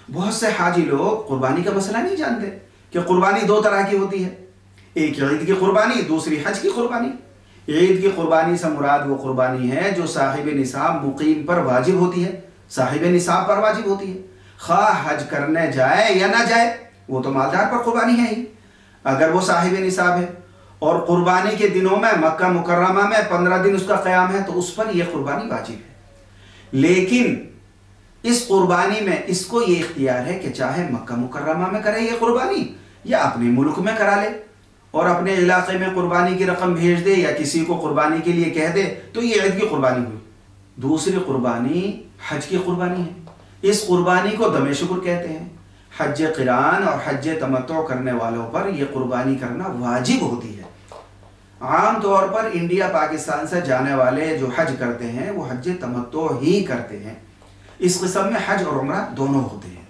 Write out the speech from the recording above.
बहुत से हाजी लोग कुर्बानी का मसला नहीं जानते कि कुर्बानी दो तरह की होती है, एक ईद की कुर्बानी, दूसरी हज की कुर्बानी। ईद की कुर्बानी से मुराद वो कुर्बानी है जो साहिब निसाब मुकीम पर वाजिब होती है, साहिब निसाब पर वाजिब होती है, खा हज करने जाए या ना जाए, वो तो मालदार पर कुर्बानी है ही। अगर वो साहिब निसाब है और कुर्बानी के दिनों में मक्का मुकर्रमा में 15 दिन उसका क़याम है तो उस पर यह कुर्बानी वाजिब है। लेकिन इस कुर्बानी में इसको ये इख्तियार है कि चाहे मक्का मुकर्रमा में करे ये कुर्बानी या अपने मुल्क में करा ले और अपने इलाके में कुर्बानी की रकम भेज दे या किसी को कुर्बानी के लिए कह दे, तो ये ईद की कुर्बानी हुई। दूसरी कुर्बानी हज की कुर्बानी है। इस कुर्बानी को दमे शुक्र कहते हैं। हज क़िरान और हज तमत्तु करने वालों पर यह कुर्बानी करना वाजिब होती है। आम तौर पर इंडिया पाकिस्तान से जाने वाले जो हज करते हैं वो हज तमत्तु ही करते हैं। इस किस्म में हज और उम्रा दोनों होते हैं।